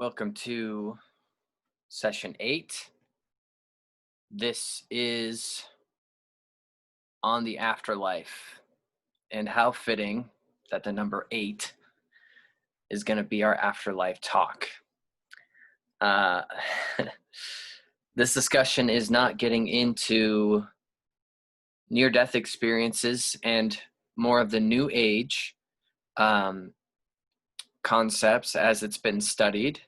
Welcome to session 8. This is on the afterlife, and how fitting that the number 8 is going to be our afterlife talk. Uh, this discussion is not getting into near-death experiences and more of the new age concepts as it's been studied.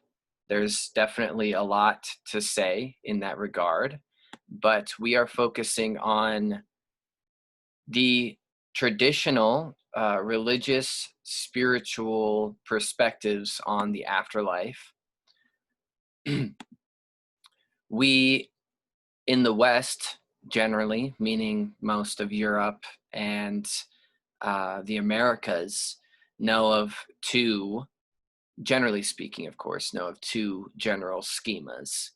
There's definitely a lot to say in that regard, but we are focusing on the traditional religious, spiritual perspectives on the afterlife. We in the West, generally, meaning most of Europe and the Americas, know of two, generally speaking, of course, know of two general schemas,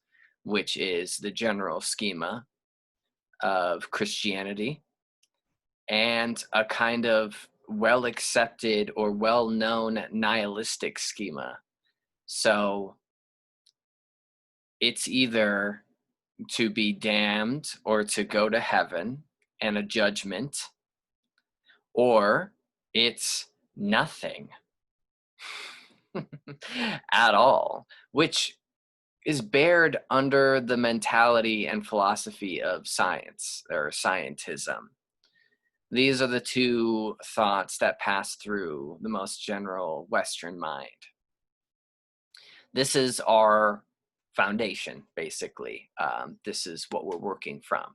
which is the general schema of Christianity and a kind of well accepted or well known nihilistic schema. So it's either to be damned or to go to heaven and a judgment, or it's nothing at all, which is bared under the mentality and philosophy of science or scientism. These are the two thoughts that pass through the most general Western mind. This is our foundation, basically. This is what we're working from.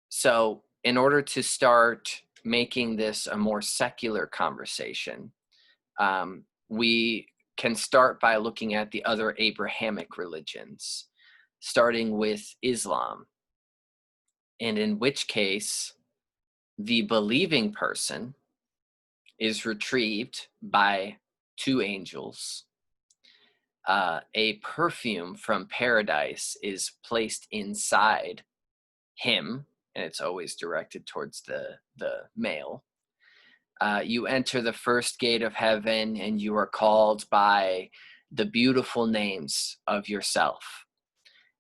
So in order to start making this a more secular conversation, we can start by looking at the other Abrahamic religions, starting with Islam, and in which case the believing person is retrieved by two angels. A perfume from paradise is placed inside him, and it's always directed towards the male. You enter the first gate of heaven, and you are called by the beautiful names of yourself.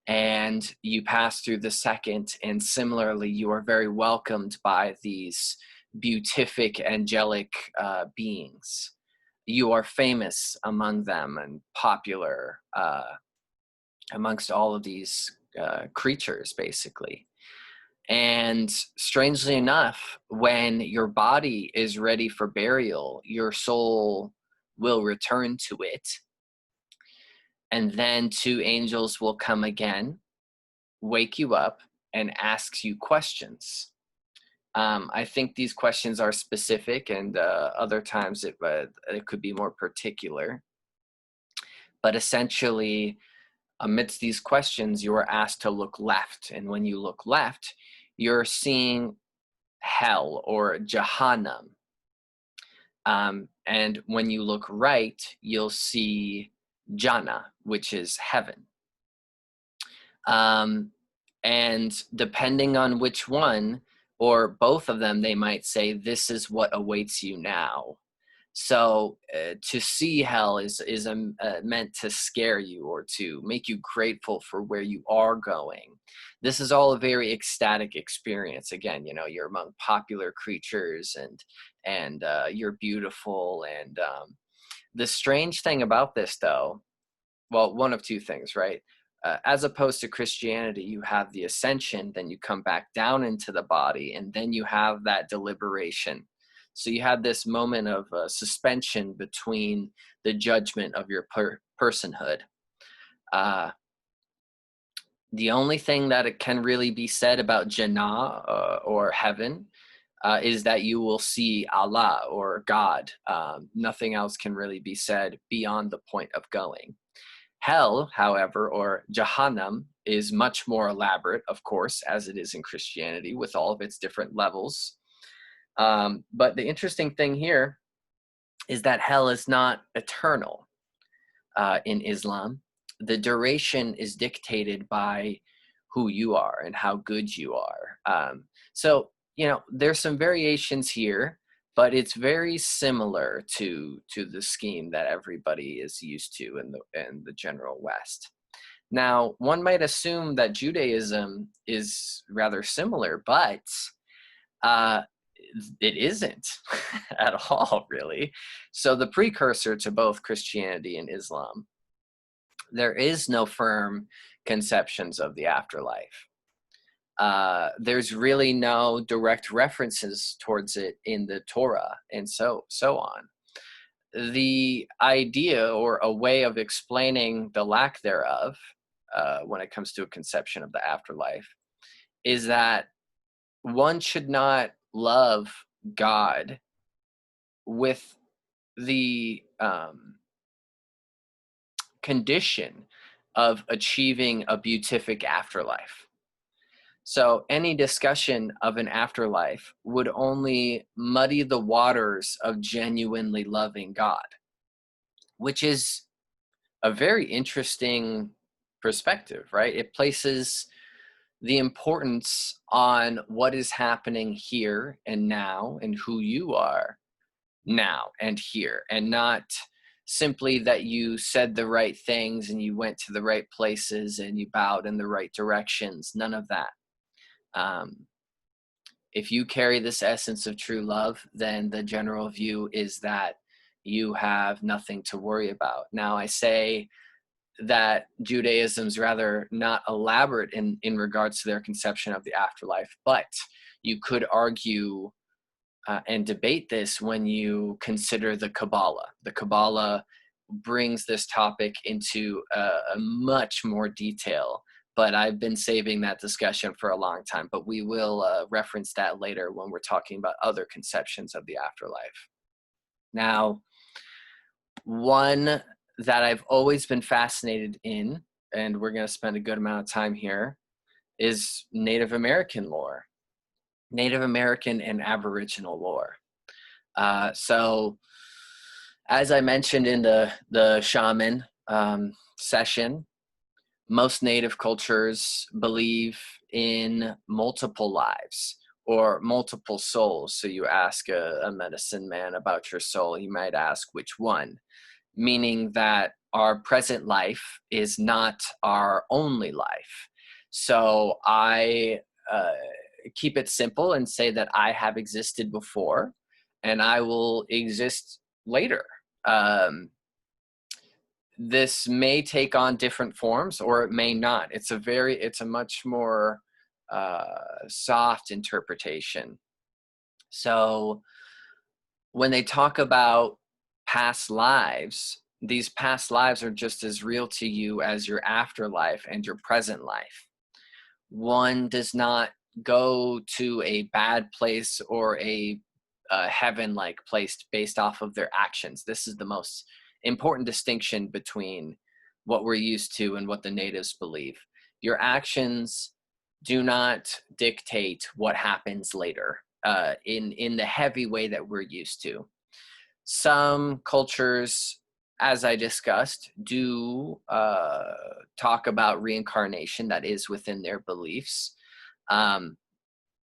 And you pass through the second, and similarly, you are very welcomed by these beatific angelic beings. You are famous among them and popular amongst all of these creatures, basically. And strangely enough, when your body is ready for burial, your soul will return to it. And then two angels will come again, wake you up, and ask you questions. I think these questions are specific, and other times it could be more particular. But essentially, amidst these questions, you are asked to look left. And when you look left, you're seeing hell or Jahannam. And when you look right, you'll see Jannah, which is heaven. And depending on which one, or both of them, they might say, this is what awaits you now. So to see hell is meant to scare you or to make you grateful for where you are going. This is all a very ecstatic experience. Again, you're among popular creatures, and you're beautiful. And the strange thing about this, though, well, one of two things, right? As opposed to Christianity, you have the ascension, then you come back down into the body, and then you have that deliberation. So you have this moment of suspension between the judgment of your personhood. The only thing that it can really be said about Jannah or heaven is that you will see Allah or God. Nothing else can really be said beyond the point of going. Hell, however, or Jahannam, is much more elaborate, of course, as it is in Christianity, with all of its different levels. But the interesting thing here is that hell is not eternal in Islam. The duration is dictated by who you are and how good you are. So, there's some variations here. but it's very similar to the scheme that everybody is used to in the general West. Now, one might assume that Judaism is rather similar, but uh, it isn't at all, really. So the precursor to both Christianity and Islam, there is no firm conceptions of the afterlife. There's really no direct references towards it in the Torah, and so on. The idea, or a way of explaining the lack thereof, when it comes to a conception of the afterlife, is that one should not love God with the condition of achieving a beatific afterlife. So any discussion of an afterlife would only muddy the waters of genuinely loving God, which is a very interesting perspective, right? It places the importance on what is happening here and now and who you are now and here, and not simply that you said the right things and you went to the right places and you bowed in the right directions. None of that. If you carry this essence of true love, then the general view is that you have nothing to worry about. Now, I say that Judaism's rather not elaborate in regards to their conception of the afterlife, but you could argue and debate this when you consider the Kabbalah. The Kabbalah brings this topic into a much more detail, but I've been saving that discussion for a long time, but we will reference that later when we're talking about other conceptions of the afterlife. Now, one that I've always been fascinated in, and we're going to spend a good amount of time here, is Native American lore. Native American and Aboriginal lore. So as I mentioned in the shaman session, most Native cultures believe in multiple lives or multiple souls. So you ask a medicine man about your soul, he might ask which one, meaning that our present life is not our only life. So I keep it simple and say that I have existed before and I will exist later. This may take on different forms or it may not. It's a much more soft interpretation. So when they talk about past lives, these past lives are just as real to you as your afterlife and your present life. One does not go to a bad place or a heaven-like place based off of their actions. This is the most important distinction between what we're used to and what the natives believe. Your actions do not dictate what happens later in the heavy way that we're used to. Some cultures, as I discussed, do talk about reincarnation. That is within their beliefs.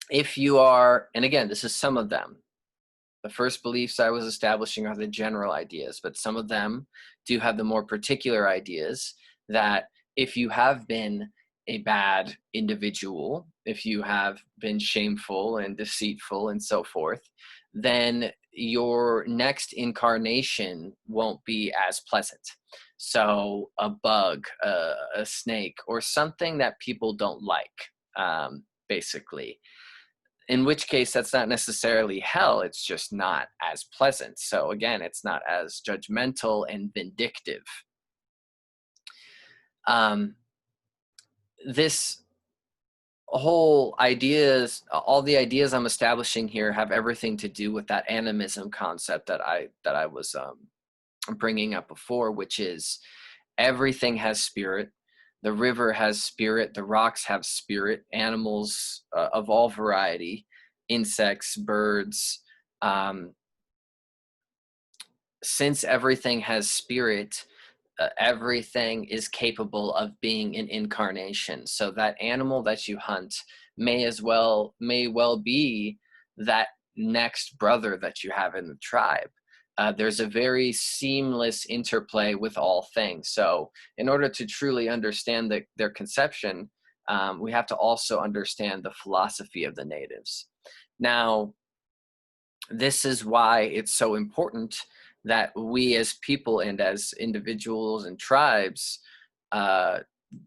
If you are, and again, this is some of them. The first beliefs I was establishing are the general ideas, but some of them do have the more particular ideas that if you have been a bad individual, if you have been shameful and deceitful and so forth, then your next incarnation won't be as pleasant. So a bug, a snake, or something that people don't like, basically. In which case, that's not necessarily hell, it's just not as pleasant. So again, it's not as judgmental and vindictive. This whole ideas, all the ideas I'm establishing here have everything to do with that animism concept that I was bringing up before, which is everything has spirit. The river has spirit, the rocks have spirit, animals of all variety, insects, birds. Since everything has spirit, everything is capable of being an incarnation. So that animal that you hunt may well be that next brother that you have in the tribe. There's a very seamless interplay with all things. So in order to truly understand their conception, we have to also understand the philosophy of the natives. Now, this is why it's so important that we as people and as individuals and tribes uh,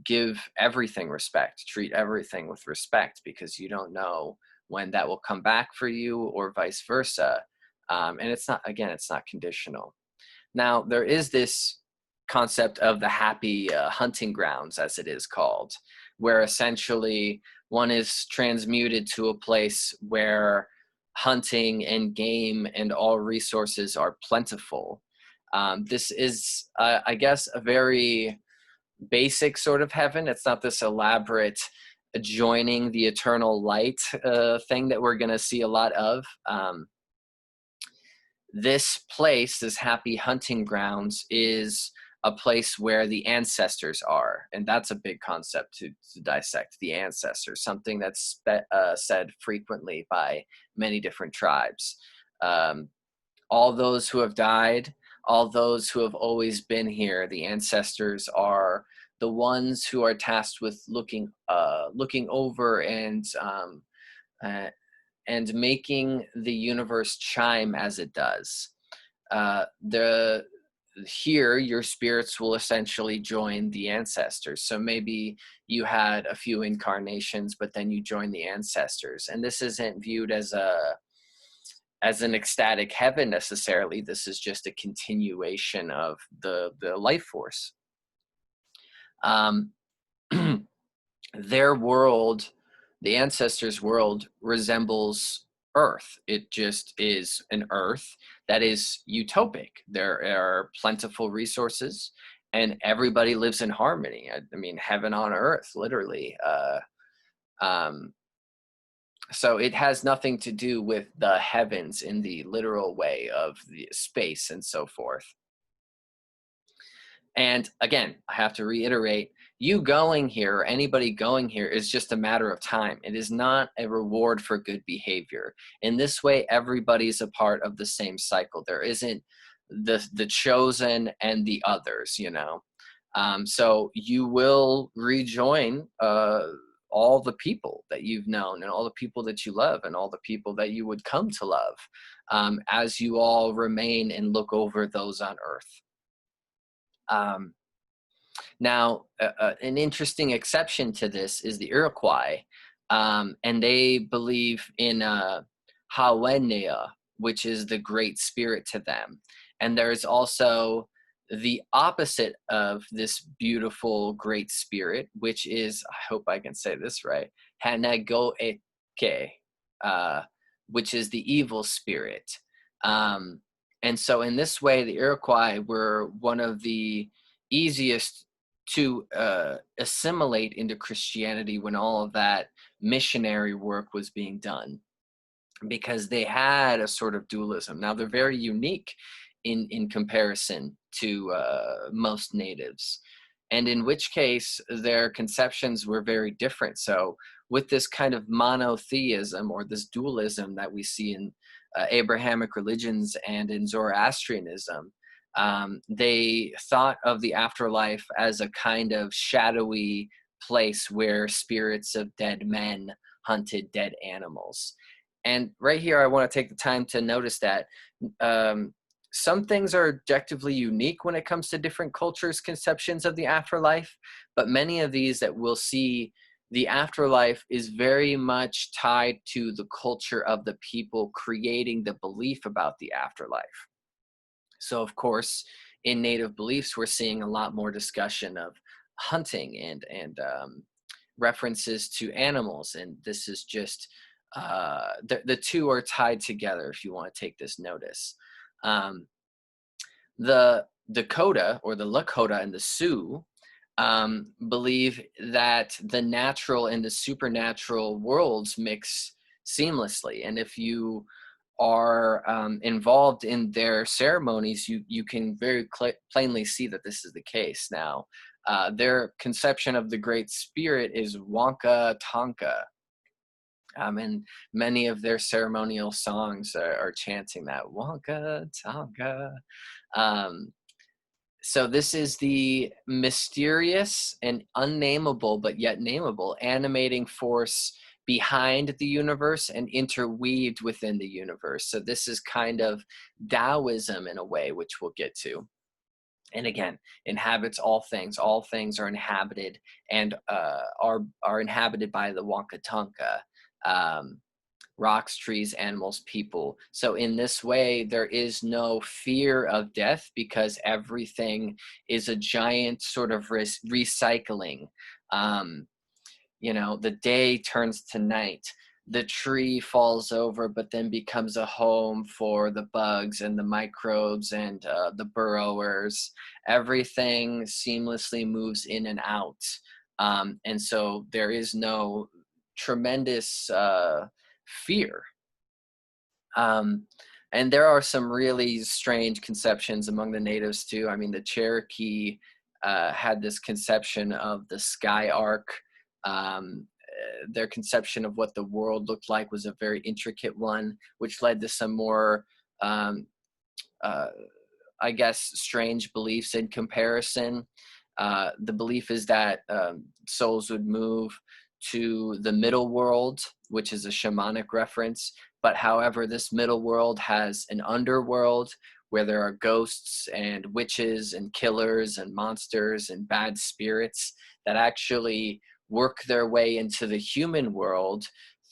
give everything respect, treat everything with respect, because you don't know when that will come back for you or vice versa. And it's not, again, it's not conditional. Now, there is this concept of the happy hunting grounds, as it is called, where essentially one is transmuted to a place where hunting and game and all resources are plentiful. This is, I guess, a very basic sort of heaven. It's not this elaborate joining the eternal light thing that we're going to see a lot of. This place, this happy hunting grounds, is a place where the ancestors are. And that's a big concept to dissect, the ancestors, something that's said frequently by many different tribes. All those who have died, all those who have always been here, the ancestors are the ones who are tasked with looking over uh, and making the universe chime as it does. Here, your spirits will essentially join the ancestors. So maybe you had a few incarnations, but then you join the ancestors. And this isn't viewed as an ecstatic heaven necessarily. This is just a continuation of the life force. Their world, the ancestors' world, resembles Earth. It just is an Earth that is utopic. There are plentiful resources, and everybody lives in harmony. I mean, heaven on earth, literally. So it has nothing to do with the heavens in the literal way of the space and so forth. And again, I have to reiterate, you going here, or anybody going here, is just a matter of time. It is not a reward for good behavior. In this way, everybody's a part of the same cycle. There isn't the chosen and the others, you know. So you will rejoin all the people that you've known and all the people that you love and all the people that you would come to love as you all remain and look over those on earth. Now, an interesting exception to this is the Iroquois, and they believe in Hawenea, which is the great spirit to them. And there's also the opposite of this beautiful great spirit, which is, I hope I can say this right, Hanagoeke, which is the evil spirit. And so in this way, the Iroquois were one of the easiest to assimilate into Christianity when all of that missionary work was being done, because they had a sort of dualism. Now, they're very unique in comparison to most natives, and in which case their conceptions were very different. So with this kind of monotheism or this dualism that we see in Abrahamic religions and in Zoroastrianism, they thought of the afterlife as a kind of shadowy place where spirits of dead men hunted dead animals. And right here, I want to take the time to notice that some things are objectively unique when it comes to different cultures' conceptions of the afterlife, but many of these that we'll see, the afterlife is very much tied to the culture of the people creating the belief about the afterlife. So, of course, in native beliefs, we're seeing a lot more discussion of hunting and references to animals, and this is just the two are tied together. If you want to take this notice, the Dakota or the Lakota and the Sioux believe that the natural and the supernatural worlds mix seamlessly, and if you are involved in their ceremonies, you can very plainly see that this is the case. Now, their conception of the Great Spirit is Wonka Tonka, And many of their ceremonial songs are chanting that Wonka Tonka. Um, so this is the mysterious and unnameable, but yet nameable, animating force behind the universe and interweaved within the universe. So this is kind of Taoism in a way, which we'll get to. And again, inhabits all things. All things are inhabited and are inhabited by the Wonka Tonka. Um, Rocks, trees, animals, people. So in this way, there is no fear of death because everything is a giant sort of recycling. Um, the day turns to night. The tree falls over, but then becomes a home for the bugs and the microbes and the burrowers. Everything seamlessly moves in and out. And so there is no tremendous fear. Um, and there are some really strange conceptions among the natives too. I mean, the Cherokee had this conception of the sky arc. Their conception of what the world looked like was a very intricate one, which led to some more um, uh, I guess, strange beliefs in comparison. The belief is that souls would move to the middle world, which is a shamanic reference. But however, this middle world has an underworld where there are ghosts and witches and killers and monsters and bad spirits that actually work their way into the human world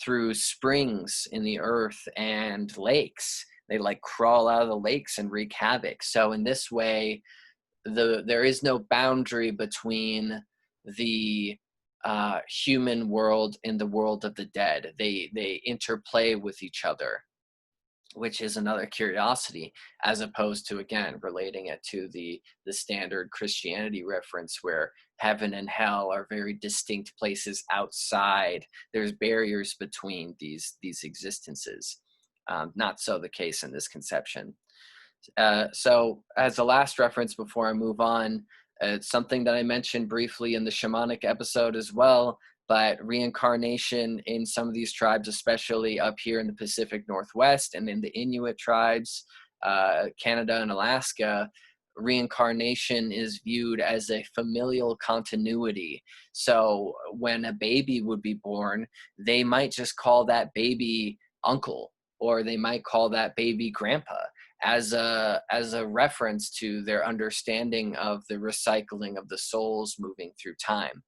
through springs in the earth and lakes. They like crawl out of the lakes and wreak havoc. So in this way, there is no boundary between the human world and the world of the dead. They interplay with each other, which is another curiosity, as opposed to, again, relating it to the standard Christianity reference where heaven and hell are very distinct places outside. There's barriers between these existences. Not so the case in this conception. So as a last reference before I move on, it's something that I mentioned briefly in the shamanic episode as well, but reincarnation in some of these tribes, especially up here in the Pacific Northwest and in the Inuit tribes, Canada and Alaska, reincarnation is viewed as a familial continuity. So when a baby would be born, they might just call that baby uncle, or they might call that baby grandpa, as a reference to their understanding of the recycling of the souls moving through time.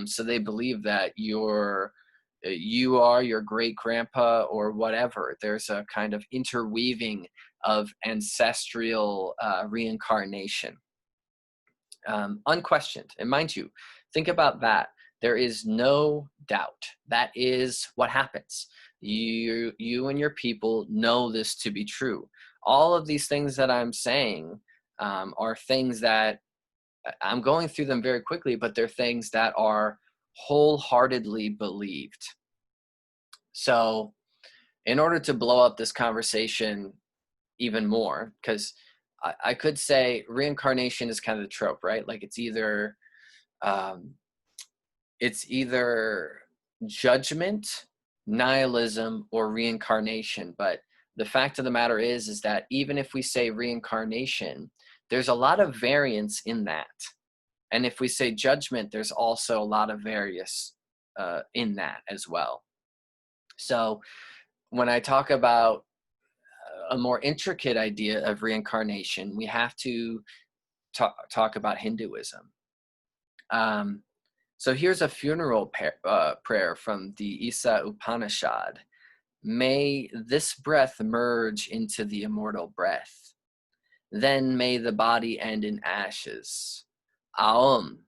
So they believe that you are your great grandpa or whatever. There's a kind of interweaving of ancestral reincarnation, unquestioned. And mind you, think about that. There is no doubt that is what happens. You and your people know this to be true. All of these things that I'm saying are things that I'm going through them very quickly, but they're things that are wholeheartedly believed. So in order to blow up this conversation even more, because I could say reincarnation is kind of the trope, right? Like it's either judgment, nihilism, or reincarnation. But the fact of the matter is that even if we say reincarnation, there's a lot of variance in that. And if we say judgment, there's also a lot of variance in that as well. So when I talk about a more intricate idea of reincarnation, we have to talk about Hinduism. So here's a funeral prayer from the Isa Upanishad. May this breath merge into the immortal breath. Then may the body end in ashes. Aum,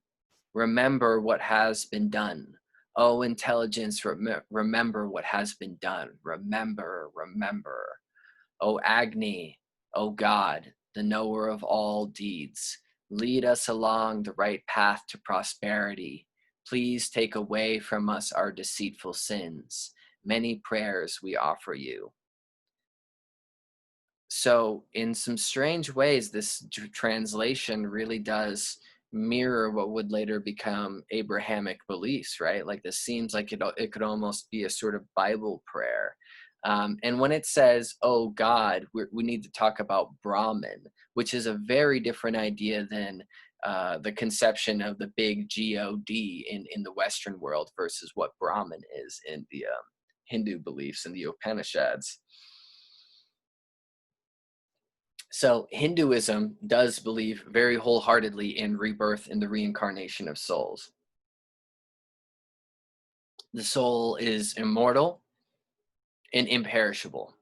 remember what has been done. Oh, intelligence, remember what has been done. Remember, remember. O Agni, O God, the knower of all deeds, lead us along the right path to prosperity. Please take away from us our deceitful sins. Many prayers we offer you. So in some strange ways, this translation really does mirror what would later become Abrahamic beliefs, right? Like this seems like it could almost be a sort of Bible prayer. And when it says, "Oh God," we need to talk about Brahman, which is a very different idea than the conception of the big God in the Western world versus what Brahman is in the Hindu beliefs in the Upanishads. So Hinduism does believe very wholeheartedly in rebirth and the reincarnation of souls. The soul is immortal and imperishable.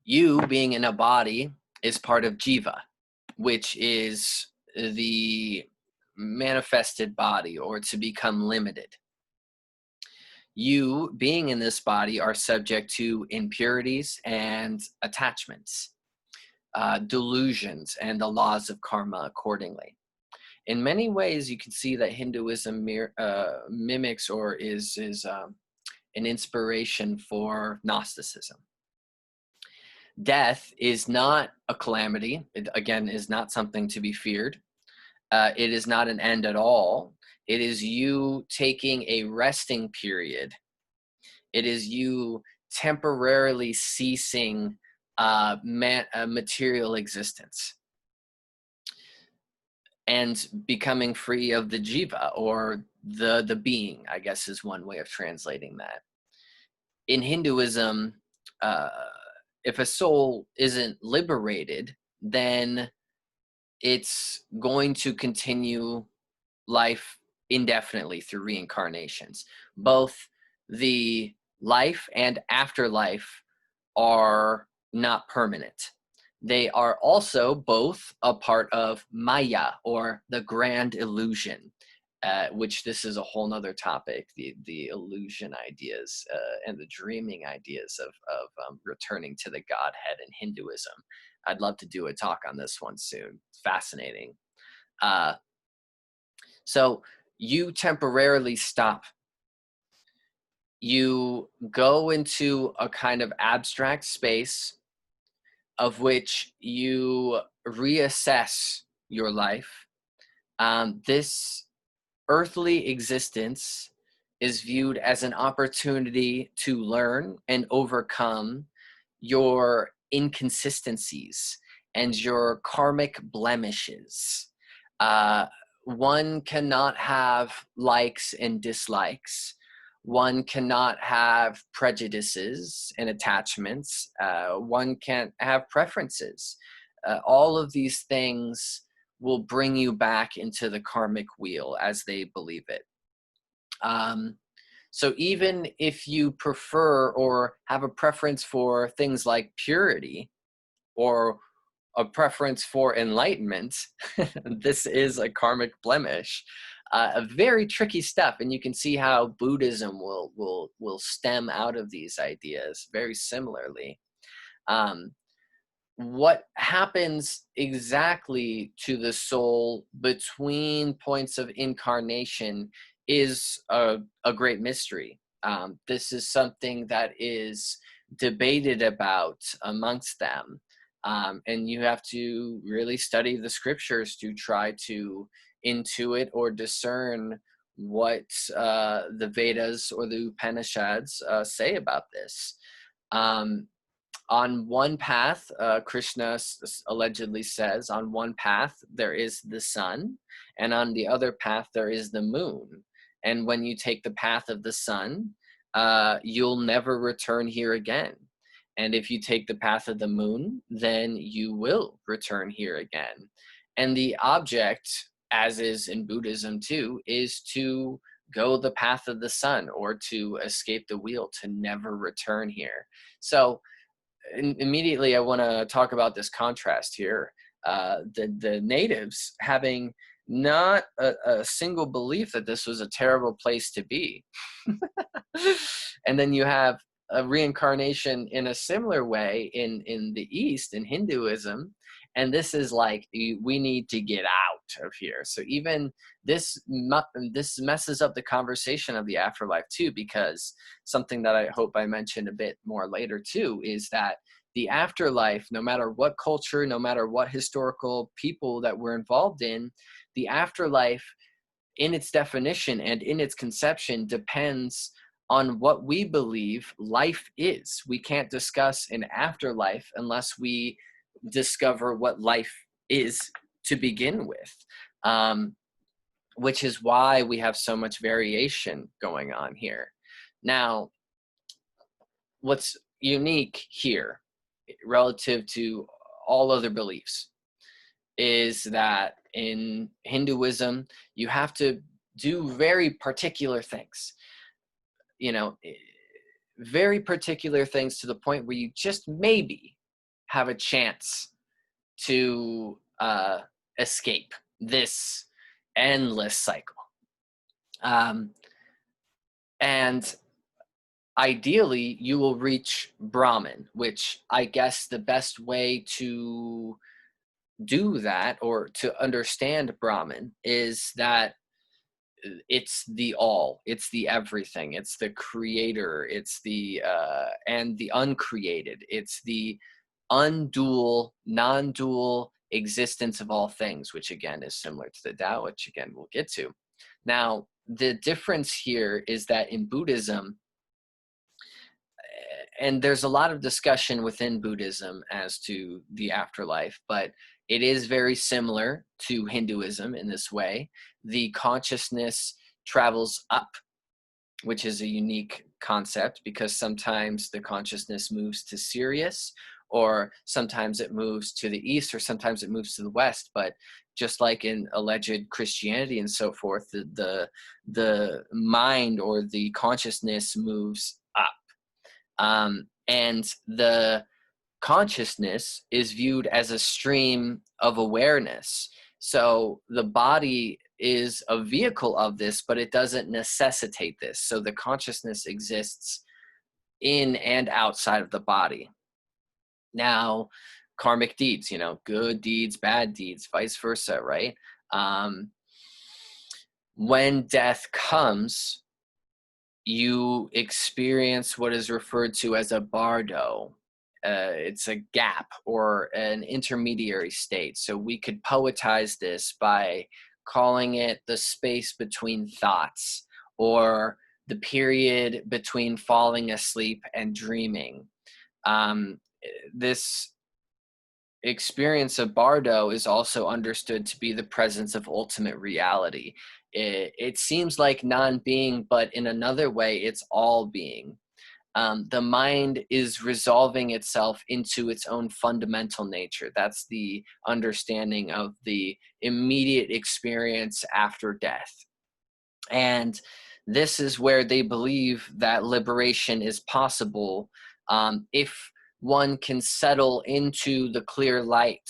You being in a body is part of jiva, which is the manifested body, or to become limited. You being in this body are subject to impurities and attachments, delusions, and the laws of karma accordingly. In many ways, you can see that Hinduism mimics or is an inspiration for Gnosticism. Death is not a calamity. It, again, is not something to be feared. It is not an end at all. It is you taking a resting period. It is you temporarily ceasing material existence and becoming free of the jiva, or the being, I guess is one way of translating that. In Hinduism, uh, if a soul isn't liberated, then it's going to continue life indefinitely through reincarnations. Both the life and afterlife are not permanent. They are also both a part of Maya, or the grand illusion, which this is a whole nother topic, the illusion ideas and the dreaming ideas of returning to the Godhead in Hinduism. I'd love to do a talk on this one soon. It's fascinating. Uh, so you temporarily stop. You go into a kind of abstract space of which you reassess your life. This earthly existence is viewed as an opportunity to learn and overcome your inconsistencies and your karmic blemishes. Uh, One cannot have likes and dislikes. One cannot have prejudices and attachments. One can't have preferences. All of these things will bring you back into the karmic wheel as they believe it. So even if you prefer or have a preference for things like purity or a preference for enlightenment, this is a karmic blemish. A very tricky stuff, and you can see how Buddhism will stem out of these ideas very similarly. What happens exactly to the soul between points of incarnation is a great mystery. This is something that is debated about amongst them. And you have to really study the scriptures to try to intuit or discern what the Vedas or the Upanishads say about this. On one path, Krishna allegedly says, on one path there is the sun, and on the other path there is the moon. And when you take the path of the sun, you'll never return here again. And if you take the path of the moon, then you will return here again. And the object, as is in Buddhism too, is to go the path of the sun, or to escape the wheel, to never return here. So immediately I want to talk about this contrast here. The natives having not a single belief that this was a terrible place to be. And then you have a reincarnation in a similar way in the East, in Hinduism. And this is like, we need to get out of here. So even this messes up the conversation of the afterlife too, because something that I hope I mention a bit more later too is that the afterlife, no matter what culture, no matter what historical people that we're involved in, the afterlife in its definition and in its conception depends on what we believe life is. We can't discuss an afterlife unless we discover what life is to begin with, which is why we have so much variation going on here. Now, what's unique here relative to all other beliefs is that in Hinduism, you have to do very particular things, very particular things, to the point where you just maybe have a chance to escape this endless cycle. And ideally, you will reach Brahman, which I guess the best way to do that, or to understand Brahman, is that it's the all, it's the everything, it's the creator, it's the and the uncreated, it's the undual, non-dual existence of all things, which again is similar to the Tao, which again we'll get to. Now, the difference here is that in Buddhism, and there's a lot of discussion within Buddhism as to the afterlife, but it is very similar to Hinduism in this way. The consciousness travels up, which is a unique concept, because sometimes the consciousness moves to Sirius, or sometimes it moves to the east, or sometimes it moves to the west. But just like in alleged Christianity and so forth, the mind or the consciousness moves up. And the consciousness is viewed as a stream of awareness. So the body is a vehicle of this, but it doesn't necessitate this. So the consciousness exists in and outside of the body. Now, karmic deeds, good deeds, bad deeds, vice versa, right? When death comes, you experience what is referred to as a bardo. It's a gap or an intermediary state. So we could poetize this by calling it the space between thoughts, or the period between falling asleep and dreaming. This experience of bardo is also understood to be the presence of ultimate reality. It seems like non-being, but in another way, it's all being. The mind is resolving itself into its own fundamental nature. That's the understanding of the immediate experience after death. And this is where they believe that liberation is possible if one can settle into the clear light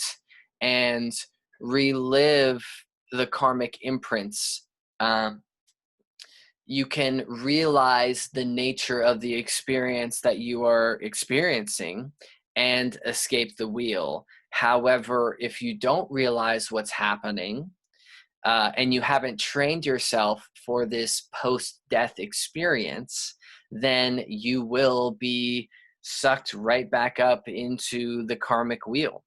and relive the karmic imprints. You can realize the nature of the experience that you are experiencing and escape the wheel. However, if you don't realize what's happening, and you haven't trained yourself for this post-death experience, then you will be sucked right back up into the karmic wheel.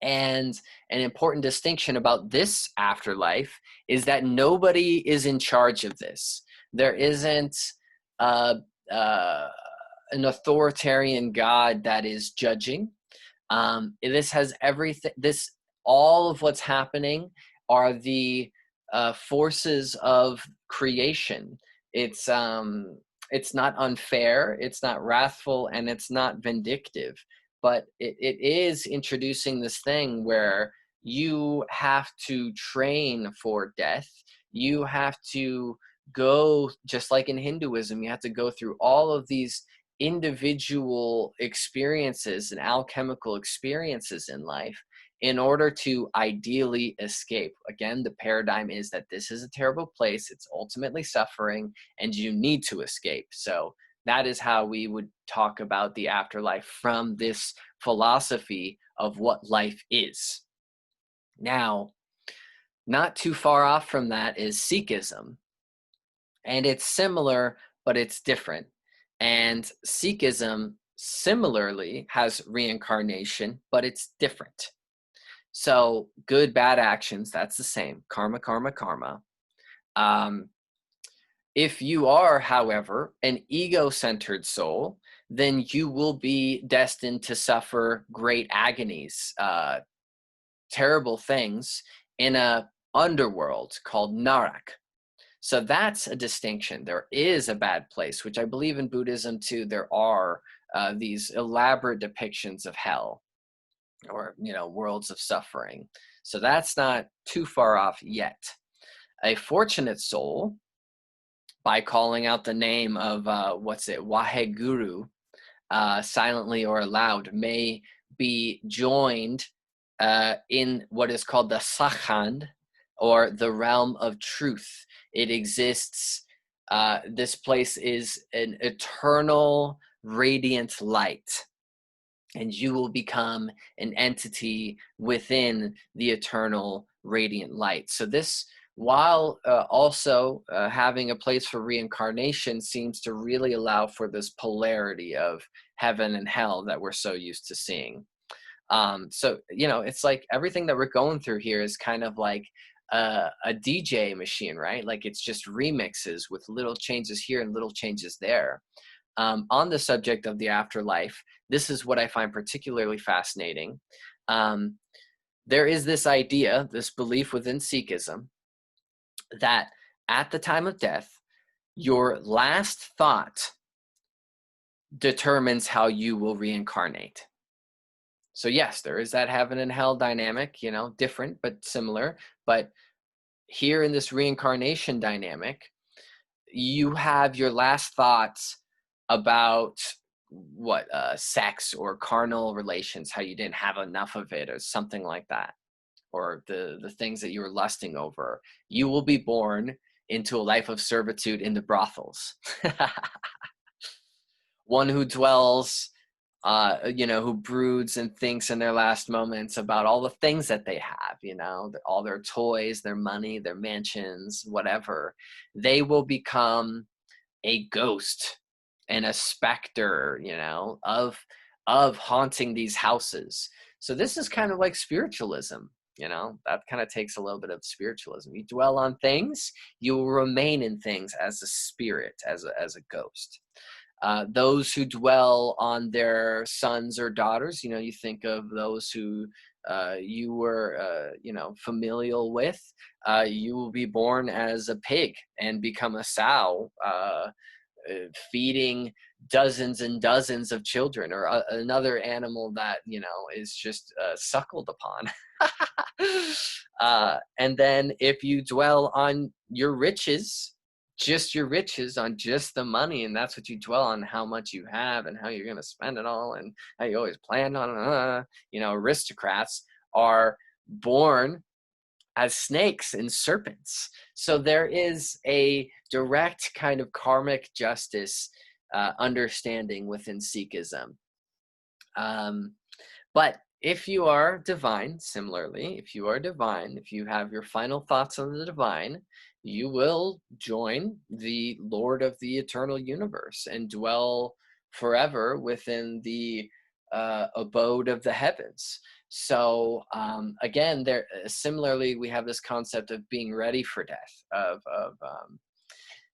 And an important distinction about this afterlife is that nobody is in charge of this. There isn't an authoritarian God that is judging. This has everything. All of what's happening are the forces of creation. It's not unfair, it's not wrathful, and it's not vindictive. But it is introducing this thing where you have to train for death. You have to go, just like in Hinduism, you have to go through all of these individual experiences and alchemical experiences in life in order to ideally escape. Again, the paradigm is that this is a terrible place, it's ultimately suffering, and you need to escape. So that is how we would talk about the afterlife from this philosophy of what life is. Now, not too far off from that is Sikhism. And it's similar, but it's different. And Sikhism similarly has reincarnation, but it's different. So good, bad actions, that's the same. Karma, karma, karma. Um, if you are, however, an ego-centered soul, then you will be destined to suffer great agonies, terrible things in a underworld called Narak. So that's a distinction. There is a bad place, which I believe in Buddhism too. There are these elaborate depictions of hell, or worlds of suffering. So that's not too far off yet. A fortunate soul, by calling out the name of Waheguru, silently or aloud, may be joined in what is called the Sachand, or the realm of truth. It exists. This place is an eternal radiant light, and you will become an entity within the eternal radiant light. So this, while also having a place for reincarnation, seems to really allow for this polarity of heaven and hell that we're so used to seeing. So it's like everything that we're going through here is kind of like a DJ machine, right? Like it's just remixes with little changes here and little changes there. On the subject of the afterlife, this is what I find particularly fascinating. There is this idea, this belief within Sikhism, that at the time of death, your last thought determines how you will reincarnate. So yes, there is that heaven and hell dynamic, different but similar. But here in this reincarnation dynamic, you have your last thoughts about sex or carnal relations, how you didn't have enough of it or something like that, or the things that you were lusting over. You will be born into a life of servitude in the brothels. One who dwells, who broods and thinks in their last moments about all the things that they have, all their toys, their money, their mansions, whatever. They will become a ghost and a specter, of haunting these houses. So this is kind of like spiritualism, that kind of takes a little bit of spiritualism. You dwell on things, you will remain in things as a spirit, as a ghost. Those who dwell on their sons or daughters, you think of those who you were, familial with, you will be born as a pig and become a sow, feeding dozens and dozens of children, or another animal that is just suckled upon. And then if you dwell on your riches, just your riches, on just the money, and that's what you dwell on, how much you have and how you're going to spend it all and how you always plan on aristocrats are born as snakes and serpents. So there is a direct kind of karmic justice understanding within Sikhism. But if you are divine, similarly, if you are divine, if you have your final thoughts on the divine, you will join the Lord of the eternal universe and dwell forever within the abode of the heavens. So again, there similarly, we have this concept of being ready for death, of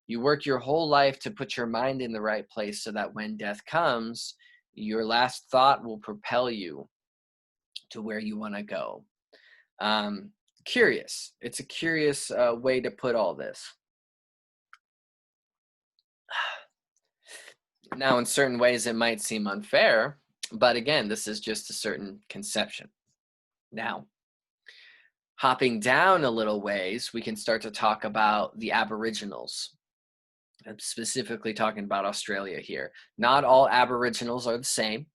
you work your whole life to put your mind in the right place so that when death comes, your last thought will propel you to where you want to go. Curious. It's a curious way to put all this. Now, in certain ways, it might seem unfair, but again, this is just a certain conception. Now, hopping down a little ways, we can start to talk about the Aboriginals. I'm specifically talking about Australia here. Not all Aboriginals are the same.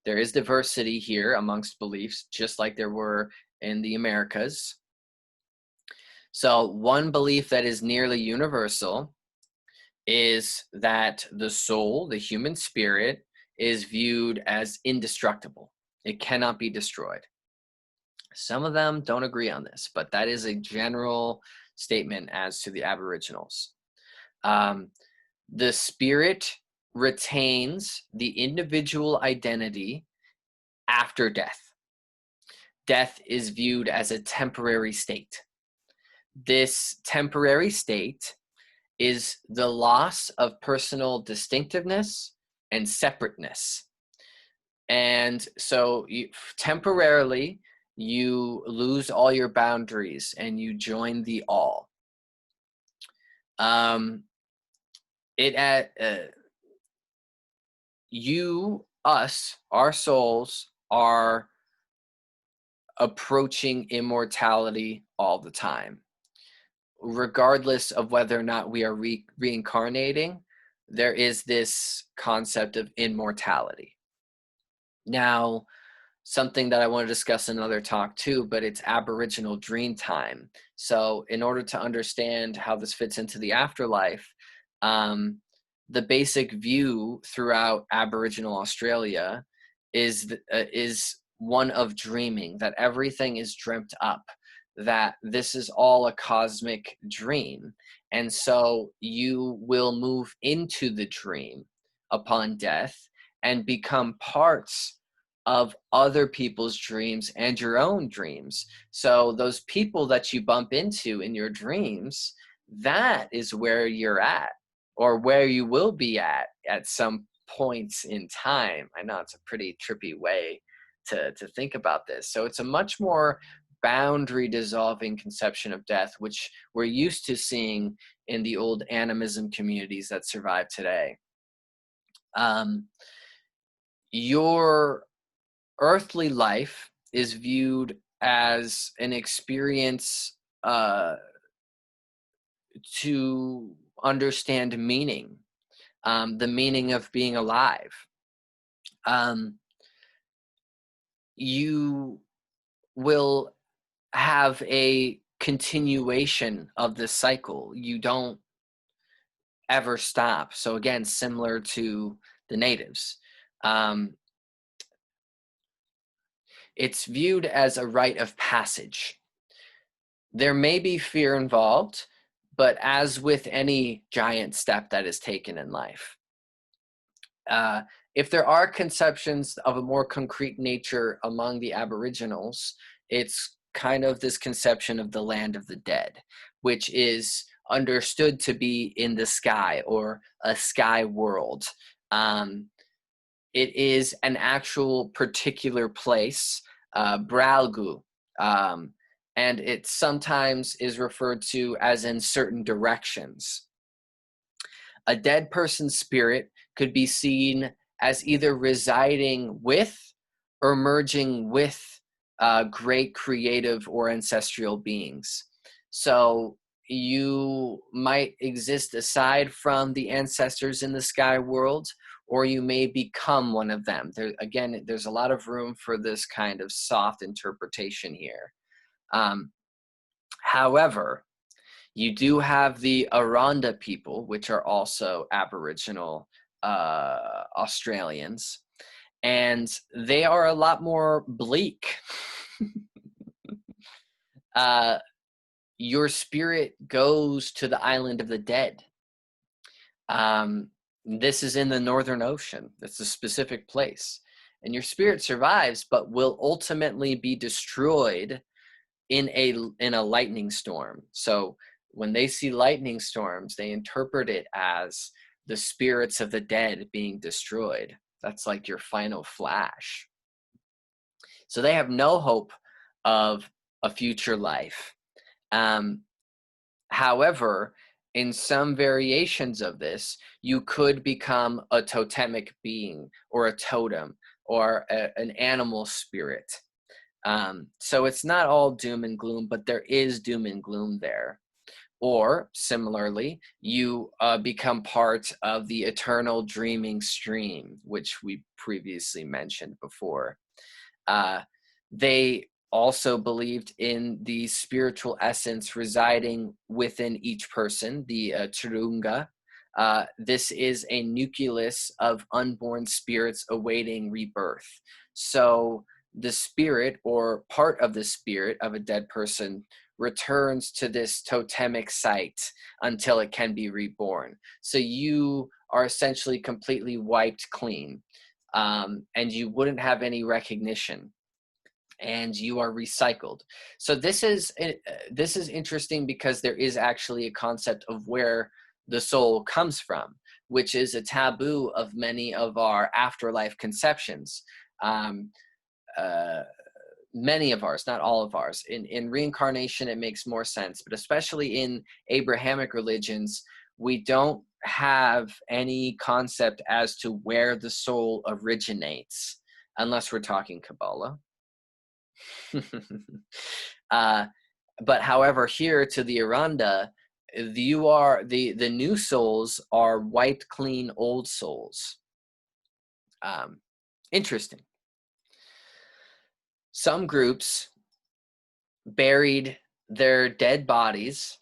There is diversity here amongst beliefs, just like there were in the Americas. So one belief that is nearly universal is that the soul, the human spirit, is viewed as indestructible. It cannot be destroyed. Some of them don't agree on this, but that is a general statement as to the Aboriginals. The spirit retains the individual identity after death. Death is viewed as a temporary state. This temporary state is the loss of personal distinctiveness and separateness. And so temporarily, you lose all your boundaries and you join the all. Our souls are approaching immortality all the time. Regardless of whether or not we are reincarnating, there is this concept of immortality. Now, something that I want to discuss in another talk too, but it's Aboriginal dream time. So in order to understand how this fits into the afterlife, the basic view throughout Aboriginal Australia is one of dreaming, that everything is dreamt up, that this is all a cosmic dream. And so you will move into the dream upon death and become parts of other people's dreams and your own dreams. So those people that you bump into in your dreams, that is where you're at, or where you will be at some points in time. I know it's a pretty trippy way to think about this. So it's a much more boundary dissolving conception of death, which we're used to seeing in the old animism communities that survive today. Your earthly life is viewed as an experience to understand meaning, the meaning of being alive. You will have a continuation of this cycle. You don't ever stop. So again, similar to the natives. It's viewed as a rite of passage. There may be fear involved, but as with any giant step that is taken in life, if there are conceptions of a more concrete nature among the Aboriginals, it's kind of this conception of the land of the dead, which is understood to be in the sky, or a sky world. It is an actual particular place, Bralgu, and it sometimes is referred to as in certain directions. A dead person's spirit could be seen as either residing with or merging with great creative or ancestral beings. So you might exist aside from the ancestors in the sky world, or you may become one of them. Again, there's a lot of room for this kind of soft interpretation here. However, you do have the Aranda people, which are also Aboriginal Australians, and they are a lot more bleak. Your spirit goes to the island of the dead. This is in the Northern Ocean. It's a specific place. And your spirit survives, but will ultimately be destroyed in a lightning storm. So when they see lightning storms, they interpret it as the spirits of the dead being destroyed. That's like your final flash. So they have no hope of a future life. However, in some variations of this, you could become a totemic being, or a totem, or an animal spirit. So it's not all doom and gloom, but there is doom and gloom there. Or similarly, you become part of the eternal dreaming stream, which we previously mentioned before. They also believed in the spiritual essence residing within each person, the Turunga. This is a nucleus of unborn spirits awaiting rebirth. So the spirit, or part of the spirit of a dead person, returns to this totemic site until it can be reborn. So you are essentially completely wiped clean, and you wouldn't have any recognition, and you are recycled. So this is interesting because there is actually a concept of where the soul comes from, which is a taboo of many of our afterlife conceptions. Um, uh, Many of ours, not all of ours. In reincarnation, it makes more sense, but especially in Abrahamic religions, we don't have any concept as to where the soul originates, unless we're talking Kabbalah. uh, but however, here to the Aranda, you are the new souls are wiped clean old souls. Interesting. Some groups buried their dead bodies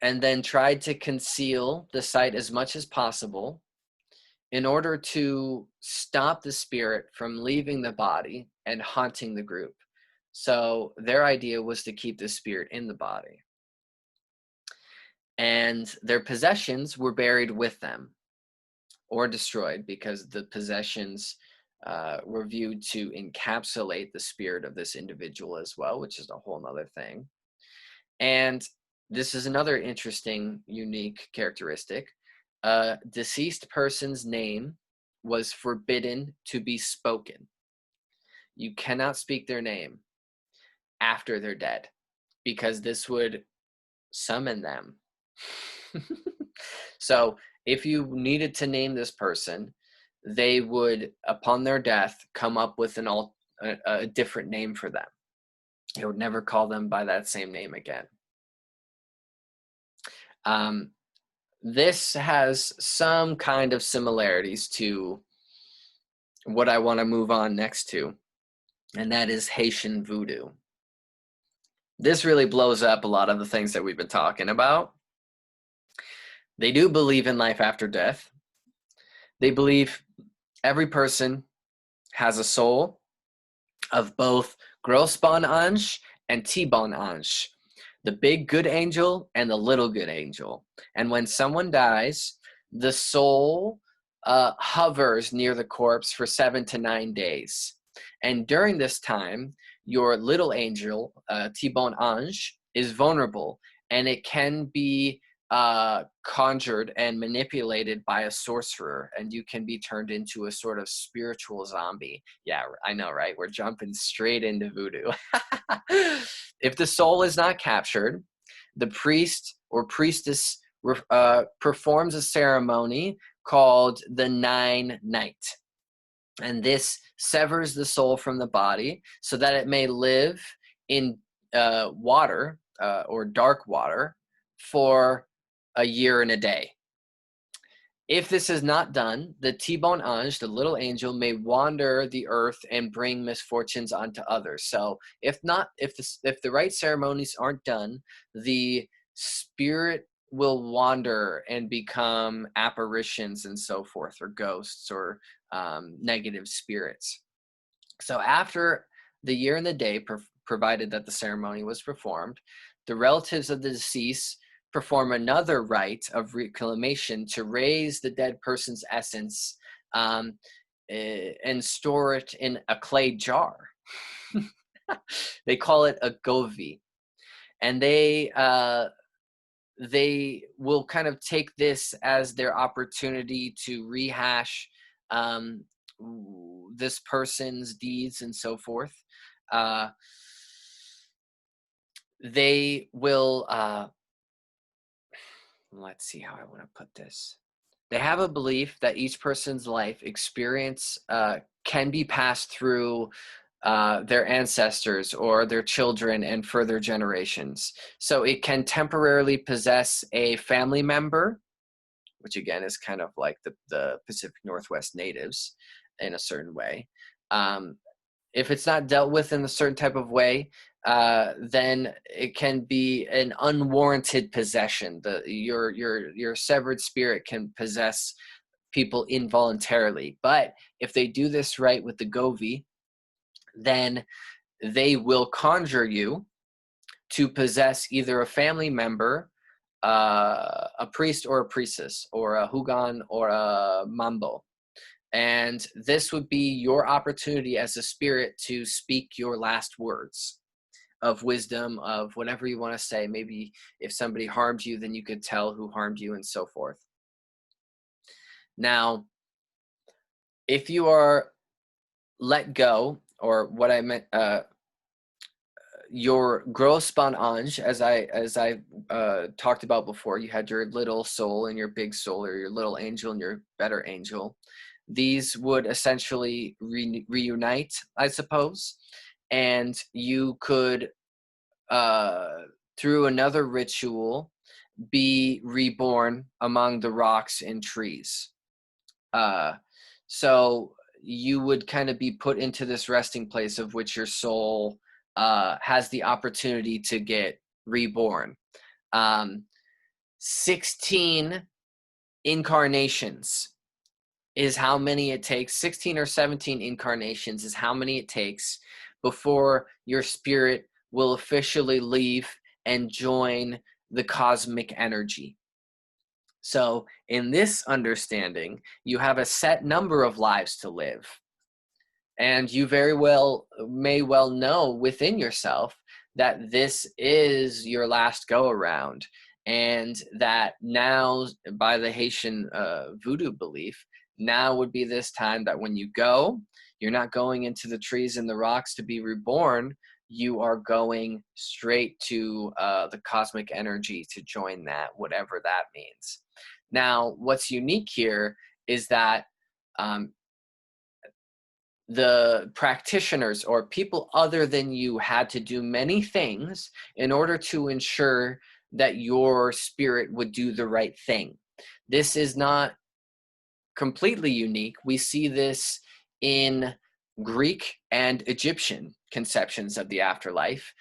and then tried to conceal the site as much as possible in order to stop the spirit from leaving the body and haunting the group. So their idea was to keep the spirit in the body. And their possessions were buried with them or destroyed, because the possessions were viewed to encapsulate the spirit of this individual as well, which is a whole nother thing. And this is another interesting, unique characteristic. A deceased person's name was forbidden to be spoken. You cannot speak their name after they're dead, because this would summon them. So if you needed to name this person, they would, upon their death, come up with a different name for them. They would never call them by that same name again. This has some kind of similarities to what I want to move on next to, and that is Haitian voodoo. This really blows up a lot of the things that we've been talking about. They do believe in life after death. They believe every person has a soul of both Gros Bon Ange and T-Bon Ange, the big good angel and the little good angel. And when someone dies, the soul hovers near the corpse for 7 to 9 days. And during this time, your little angel, T-Bon Ange, is vulnerable, and it can be conjured and manipulated by a sorcerer, and you can be turned into a sort of spiritual zombie. Yeah, I know, right? We're jumping straight into voodoo. If the soul is not captured, the priest or priestess performs a ceremony called the Nine Night. And this severs the soul from the body so that it may live in water or dark water for a year and a day. If this is not done, the T-Bon Ange, the little angel, may wander the earth and bring misfortunes onto others. So if the right ceremonies aren't done, the spirit will wander and become apparitions and so forth, or ghosts, or negative spirits. So after the year and the day, provided that the ceremony was performed, the relatives of the deceased perform another rite of reclamation to raise the dead person's essence and store it in a clay jar. They call it a govi. And they will kind of take this as their opportunity to rehash this person's deeds and so forth. They will let's see how I want to put this. They have a belief that each person's life experience can be passed through their ancestors or their children and further generations. So it can temporarily possess a family member, which again is kind of like the Pacific Northwest natives in a certain way. If it's not dealt with in a certain type of way, then it can be an unwarranted possession. Your severed spirit can possess people involuntarily. But if they do this right with the Govi, then they will conjure you to possess either a family member a priest or a priestess, or a hugan or a mambo. And this would be your opportunity as a spirit to speak your last words of wisdom, of whatever you want to say. Maybe if somebody harmed you, then you could tell who harmed you, and so forth. Now, if you are let go, or what I meant, your gros bon ange, as I talked about before, you had your little soul and your big soul, or your little angel and your better angel. These would essentially reunite, I suppose, and you could, through another ritual, be reborn among the rocks and trees. So you would kind of be put into this resting place of which your soul has the opportunity to get reborn. 16 incarnations is how many it takes. 16 or 17 incarnations is how many it takes before your spirit will officially leave and join the cosmic energy. So in this understanding, you have a set number of lives to live. And you very well may well know within yourself that this is your last go around. And that now, by the Haitian voodoo belief, now would be this time that when you go, you're not going into the trees and the rocks to be reborn. You are going straight to the cosmic energy to join that, whatever that means. Now, what's unique here is that the practitioners or people other than you had to do many things in order to ensure that your spirit would do the right thing. This is not completely unique. We see this in Greek and Egyptian conceptions of the afterlife,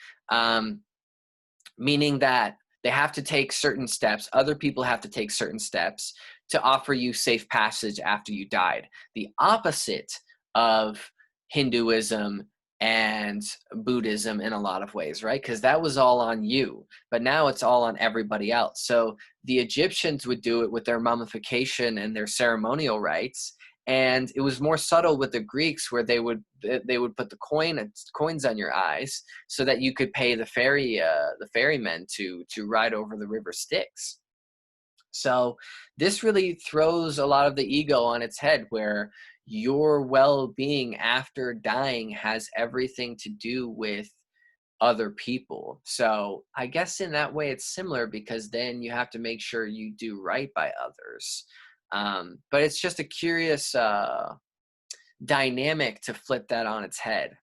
meaning that they have to take certain steps. Other people have to take certain steps to offer you safe passage after you died. The opposite of Hinduism and Buddhism in a lot of ways, right? Because that was all on you, but now it's all on everybody else. So the Egyptians would do it with their mummification and their ceremonial rites, and it was more subtle with the Greeks, where they would put the coins on your eyes so that you could pay the ferrymen to ride over the river Styx. So this really throws a lot of the ego on its head, where your well-being after dying has everything to do with other people. So I guess in that way it's similar, because then you have to make sure you do right by others. But it's just a curious dynamic to flip that on its head.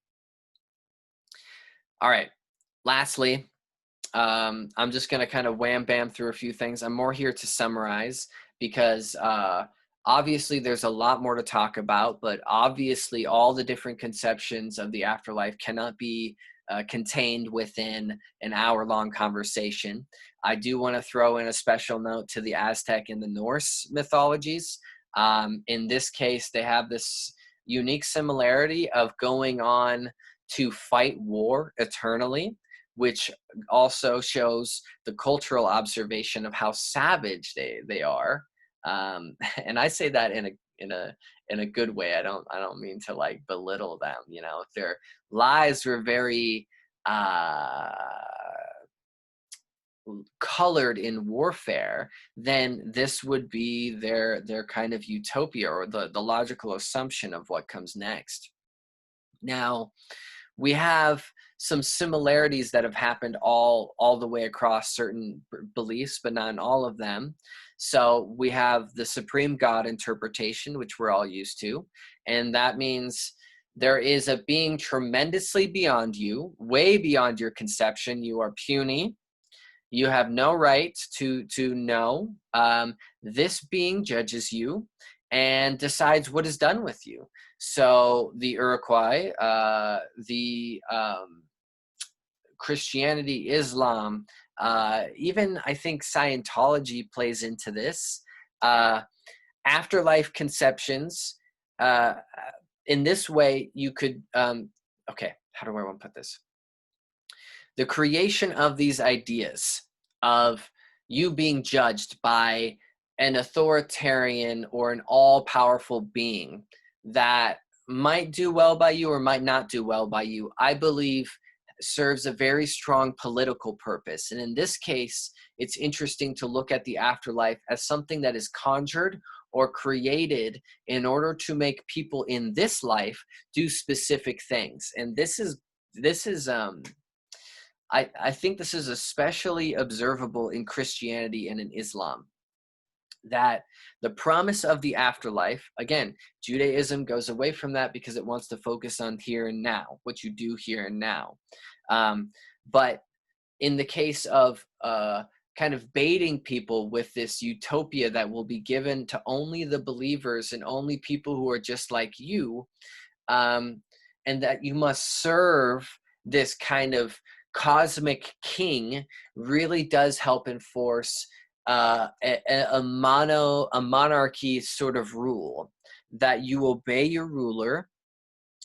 All right. Lastly, I'm just going to kind of wham bam through a few things. I'm more here to summarize, because obviously there's a lot more to talk about, but obviously all the different conceptions of the afterlife cannot be contained within an hour-long conversation. I do want to throw in a special note to the Aztec and the Norse mythologies. In this case, they have this unique similarity of going on to fight war eternally, which also shows the cultural observation of how savage they are. And I say that in a good way. I don't mean to like belittle them. You know, if their lives were very colored in warfare, then this would be their kind of utopia, or the logical assumption of what comes next. Now, we have some similarities that have happened all the way across certain beliefs, but not in all of them. So we have the supreme God interpretation, which we're all used to. And that means there is a being tremendously beyond you, way beyond your conception. You are puny. You have no right to know. This being judges you and decides what is done with you. So the Iroquois, the Christianity, Islam, even I think Scientology plays into this. Afterlife conceptions. In this way, you could, okay, how do I want to put this? The creation of these ideas of you being judged by an authoritarian or an all-powerful being that might do well by you or might not do well by you, I believe serves a very strong political purpose. And in this case, it's interesting to look at the afterlife as something that is conjured or created in order to make people in this life do specific things. And this is I think this is especially observable in Christianity and in Islam, that the promise of the afterlife, again, Judaism goes away from that because it wants to focus on here and now, what you do here and now. But in the case of kind of baiting people with this utopia that will be given to only the believers and only people who are just like you, and that you must serve this kind of cosmic king, really does help enforce a monarchy sort of rule, that you obey your ruler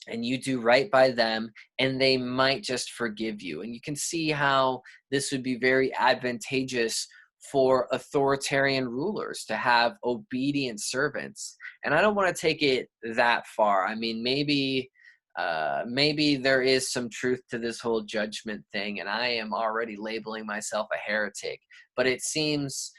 and you do right by them, and they might just forgive you. And you can see how this would be very advantageous for authoritarian rulers to have obedient servants. And I don't want to take it that far. I mean, maybe there is some truth to this whole judgment thing, and I am already labeling myself a heretic. But it seems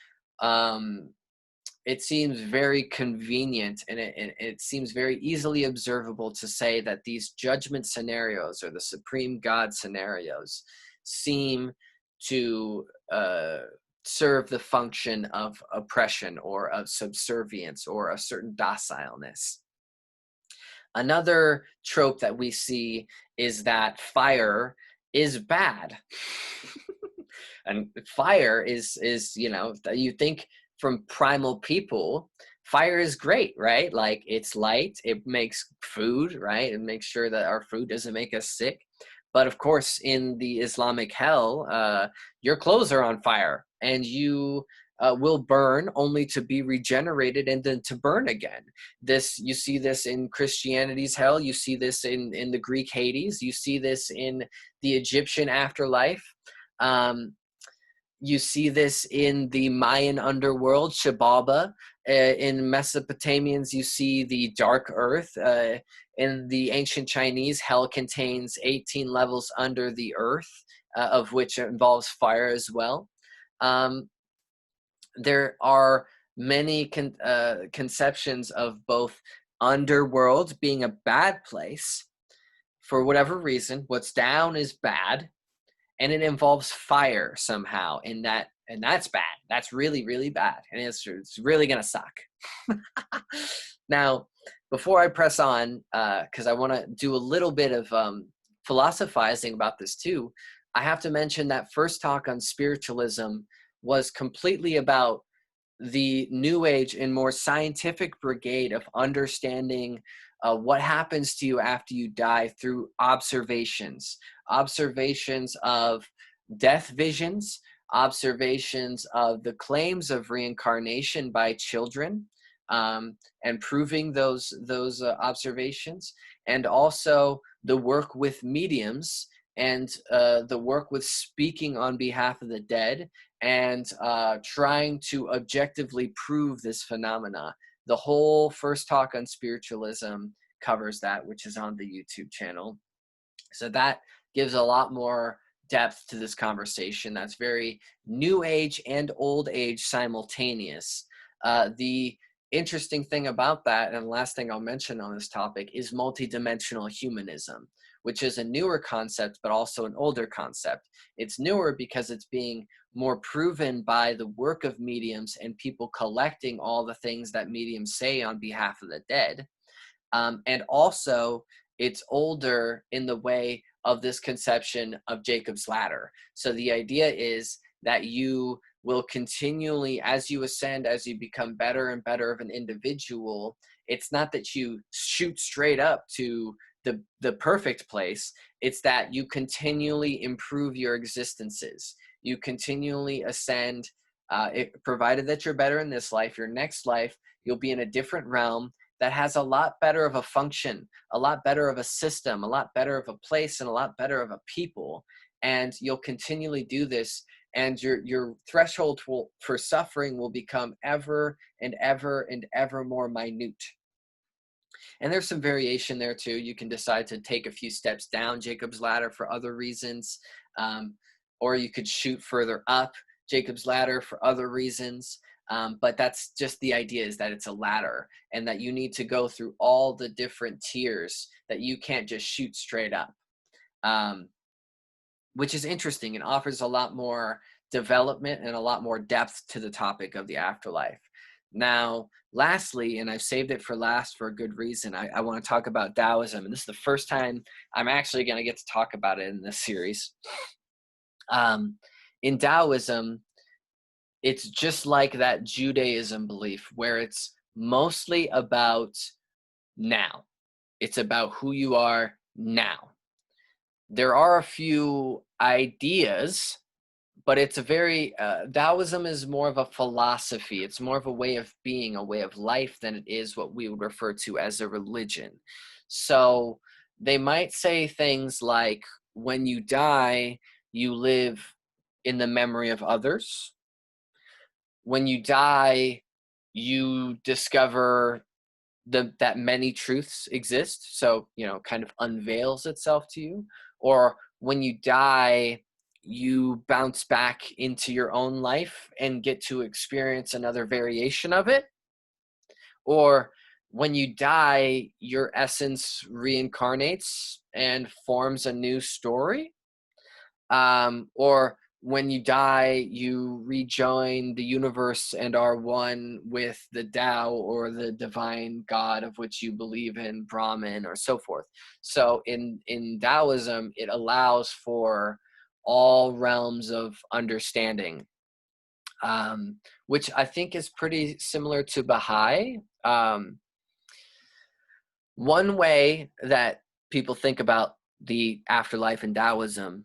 very convenient, and it seems very easily observable to say that these judgment scenarios, or the supreme God scenarios, seem to serve the function of oppression or of subservience or a certain docileness. Another trope that we see is that fire is bad. And fire is, you think from primal people, fire is great, right? Like, it's light, it makes food, right? It makes sure that our food doesn't make us sick. But of course, in the Islamic hell, your clothes are on fire, and you will burn only to be regenerated and then to burn again. You see this in Christianity's hell. You see this in the Greek Hades. You see this in the Egyptian afterlife. You see this in the Mayan underworld, Shibaba. In Mesopotamians, you see the dark earth. In the ancient Chinese, hell contains 18 levels under the earth, of which involves fire as well. There are many conceptions of both underworld being a bad place. For whatever reason, what's down is bad, and it involves fire somehow, and that's bad. That's really, really bad, and it's really gonna suck. Now, before I press on, because I want to do a little bit of philosophizing about this too, I have to mention that first talk on spiritualism was completely about the New Age and more scientific brigade of understanding what happens to you after you die through observations of death visions, observations of the claims of reincarnation by children, and proving those observations, and also the work with mediums and the work with speaking on behalf of the dead, and trying to objectively prove this phenomena. The whole first talk on spiritualism covers that, which is on the YouTube channel. So that gives a lot more depth to this conversation. That's very New Age and Old Age simultaneous. The interesting thing about that, and the last thing I'll mention on this topic, is multidimensional humanism, which is a newer concept, but also an older concept. It's newer because it's being more proven by the work of mediums and people collecting all the things that mediums say on behalf of the dead. And also, it's older in the way of this conception of Jacob's ladder. So the idea is that you will continually, as you ascend, as you become better and better of an individual, it's not that you shoot straight up to the perfect place. It's that you continually improve your existences. You continually ascend, provided that you're better in this life. Your next life, you'll be in a different realm, that has a lot better of a function, a lot better of a system, a lot better of a place, and a lot better of a people. And you'll continually do this, and your threshold for suffering will become ever and ever and ever more minute. And there's some variation there too. You can decide to take a few steps down Jacob's ladder for other reasons, um, or you could shoot further up Jacob's ladder for other reasons. But that's just the idea, is that it's a ladder, and that you need to go through all the different tiers, that you can't just shoot straight up, um, which is interesting and offers a lot more development and a lot more depth to the topic of the afterlife. Now, lastly, and I've saved it for last for a good reason, I want to talk about Taoism. And this is the first time I'm actually going to get to talk about it in this series. In Taoism, it's just like that Judaism belief, where it's mostly about now. It's about who you are now. There are a few ideas, but it's a very Taoism is more of a philosophy. It's more of a way of being, a way of life, than it is what we would refer to as a religion. So they might say things like, when you die, you live in the memory of others. When you die, you discover that many truths exist. So, kind of unveils itself to you. Or when you die, you bounce back into your own life and get to experience another variation of it. Or when you die, your essence reincarnates and forms a new story. Or when you die, you rejoin the universe and are one with the Tao, or the divine God of which you believe in, Brahman, or so forth. So in Taoism, it allows for all realms of understanding, which I think is pretty similar to Baha'i. One way that people think about the afterlife in Taoism,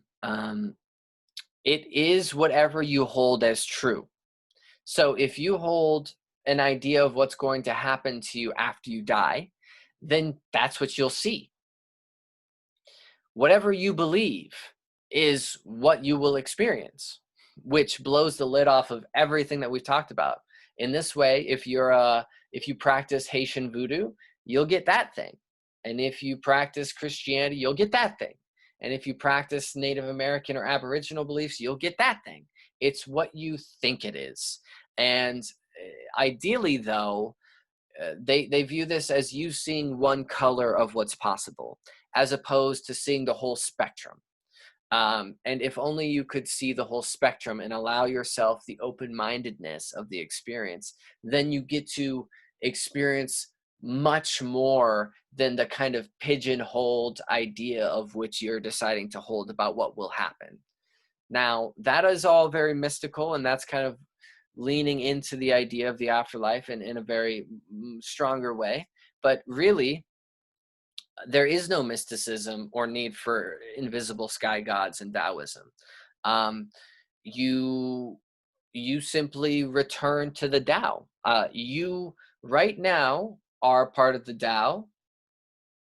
it is whatever you hold as true. So if you hold an idea of what's going to happen to you after you die, then that's what you'll see. Whatever you believe is what you will experience, which blows the lid off of everything that we've talked about. In this way, if you practice Haitian voodoo, you'll get that thing. And if you practice Christianity, you'll get that thing. And if you practice Native American or Aboriginal beliefs, you'll get that thing. It's what you think it is. And ideally, though, they view this as you seeing one color of what's possible, as opposed to seeing the whole spectrum. And if only you could see the whole spectrum and allow yourself the open-mindedness of the experience, then you get to experience much more than the kind of pigeonholed idea of which you're deciding to hold about what will happen. Now, that is all very mystical, and that's kind of leaning into the idea of the afterlife in a very stronger way. But really, there is no mysticism or need for invisible sky gods in Taoism. You simply return to the Tao. You right now are part of the Tao,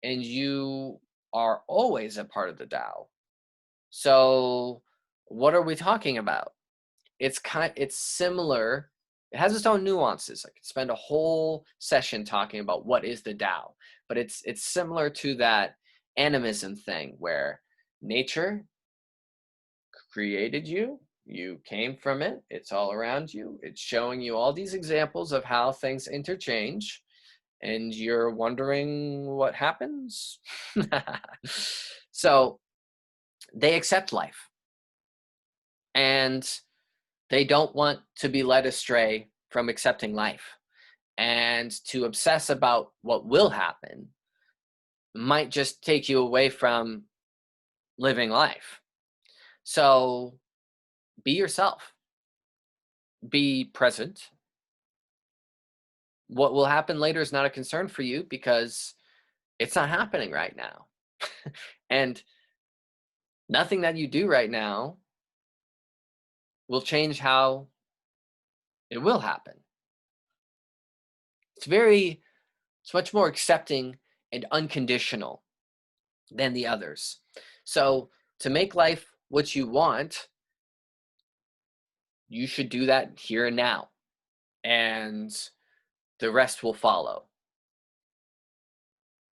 and you are always a part of the Tao. So what are we talking about? It's similar. It has its own nuances. I could spend a whole session talking about what is the Tao, but it's similar to that animism thing, where nature created you, you came from it, it's all around you, it's showing you all these examples of how things interchange, and you're wondering what happens. So they accept life, and they don't want to be led astray from accepting life. And to obsess about what will happen might just take you away from living life. So be yourself. Be present. What will happen later is not a concern for you, because it's not happening right now. And nothing that you do right now will change how it will happen. It's very It's much more accepting and unconditional than the others. So to make life what you want, you should do that here and now, and the rest will follow.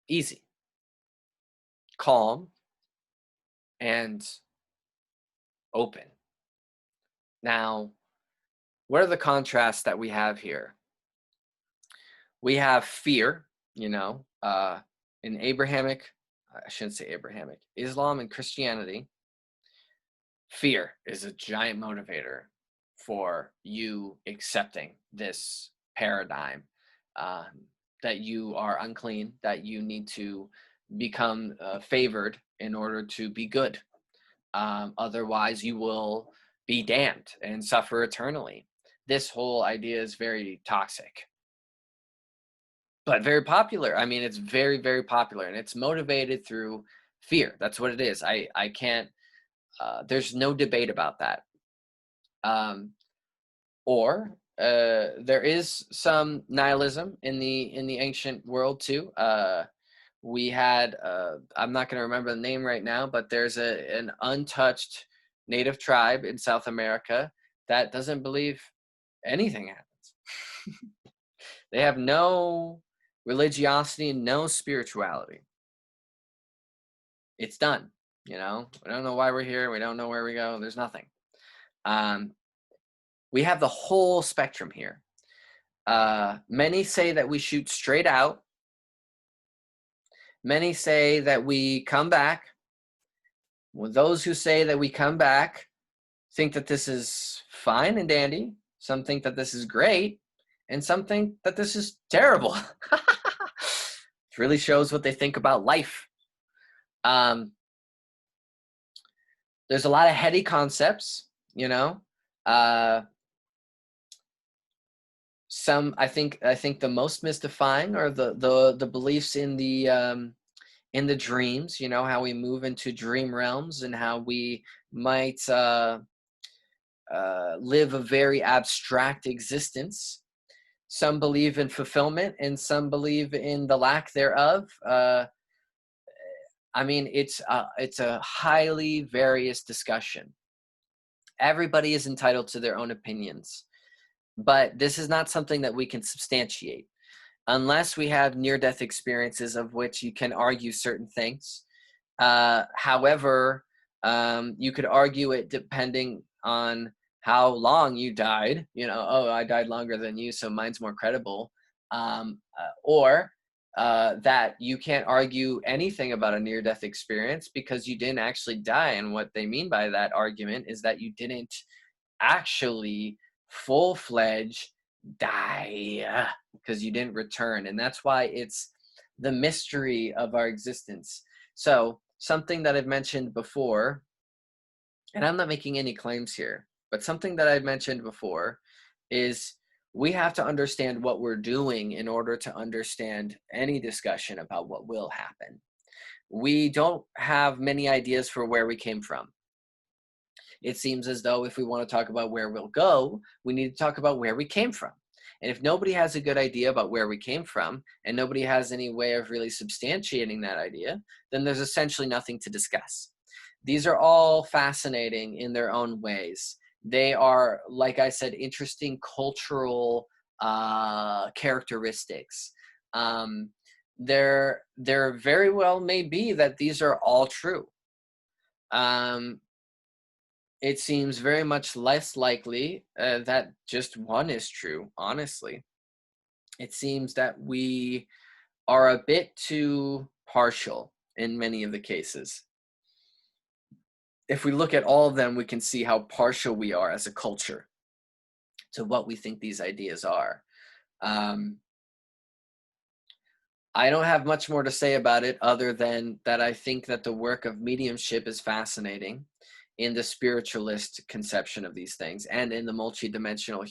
Easy, calm, and open. Now, what are the contrasts that we have here? We have fear, in I shouldn't say Abrahamic, Islam and Christianity. Fear is a giant motivator for you accepting this paradigm, um, that you are unclean, that you need to become favored in order to be good. Otherwise, you will be damned and suffer eternally. This whole idea is very toxic, but very popular. I mean, it's very, very popular, and it's motivated through fear. That's what it is. I can't, there's no debate about that. Or there is some nihilism in the ancient world too. We had, I'm not going to remember the name right now, but there's an untouched native tribe in South America that doesn't believe anything happens. They have no religiosity and no spirituality. It's done. We don't know why we're here. We don't know where we go. There's nothing. We have the whole spectrum here. Many say that we shoot straight out. Many say that we come back. Well, those who say that we come back think that this is fine and dandy. Some think that this is great, and some think that this is terrible. It really shows what they think about life. There's a lot of heady concepts, some I think the most mystifying are the beliefs in the dreams, how we move into dream realms and how we might live a very abstract existence. Some believe in fulfillment and some believe in the lack thereof. I mean, it's a highly various discussion. Everybody is entitled to their own opinions, but this is not something that we can substantiate unless we have near-death experiences of which you can argue certain things. However, you could argue it depending on how long you died. I died longer than you, so mine's more credible. Or that you can't argue anything about a near-death experience because you didn't actually die. And what they mean by that argument is that you didn't actually full-fledged die because you didn't return. And that's why it's the mystery of our existence. So something that I've mentioned before, and I'm not making any claims here, but something that I've mentioned before is we have to understand what we're doing in order to understand any discussion about what will happen. We don't have many ideas for where we came from. It seems as though if we want to talk about where we'll go, we need to talk about where we came from. And if nobody has a good idea about where we came from, and nobody has any way of really substantiating that idea, then there's essentially nothing to discuss. These are all fascinating in their own ways. They are, like I said, interesting cultural characteristics. There very well may be that these are all true. It seems very much less likely that just one is true, honestly. It seems that we are a bit too partial in many of the cases. If we look at all of them, we can see how partial we are as a culture to what we think these ideas are. I don't have much more to say about it other than that I think that the work of mediumship is fascinating in the spiritualist conception of these things and in the multidimensional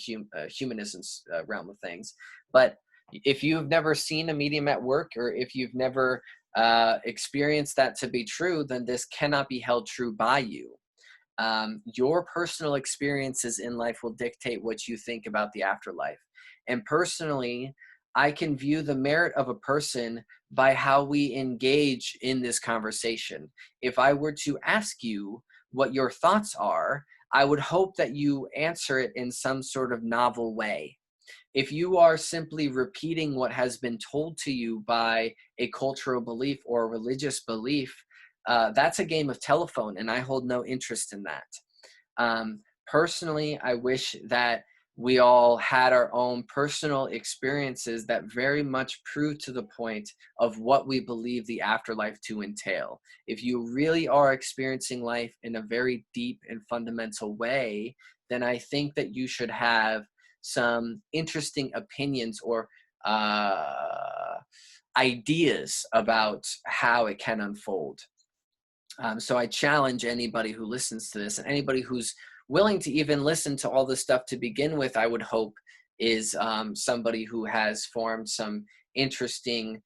humanism realm of things. But if you've never seen a medium at work, or if you've never experienced that to be true, then this cannot be held true by you. Your personal experiences in life will dictate what you think about the afterlife. And personally, I can view the merit of a person by how we engage in this conversation. If I were to ask you what your thoughts are, I would hope that you answer it in some sort of novel way. If you are simply repeating what has been told to you by a cultural belief or a religious belief, that's a game of telephone, and I hold no interest in that. Personally, I wish that we all had our own personal experiences that very much prove to the point of what we believe the afterlife to entail. If you really are experiencing life in a very deep and fundamental way, then I think that you should have some interesting opinions or ideas about how it can unfold. So I challenge anybody who listens to this, and anybody who's willing to even listen to all this stuff to begin with, I would hope is somebody who has formed some interesting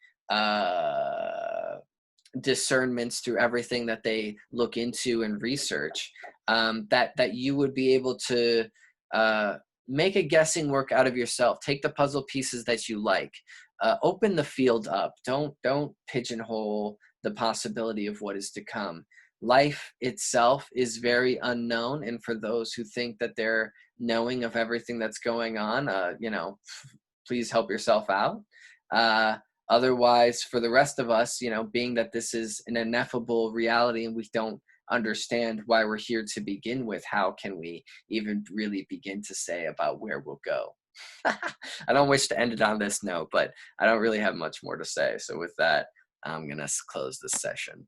discernments through everything that they look into and research, that you would be able to uh, make a guessing work out of yourself. Take the puzzle pieces that you like, open the field up. Don't pigeonhole the possibility of what is to come. Life itself is very unknown, and for those who think that they're knowing of everything that's going on, please help yourself out. Otherwise, for the rest of us, being that this is an ineffable reality and we don't understand why we're here to begin with, how can we even really begin to say about where we'll go? I don't wish to end it on this note, but I don't really have much more to say. So with that, I'm going to close this session.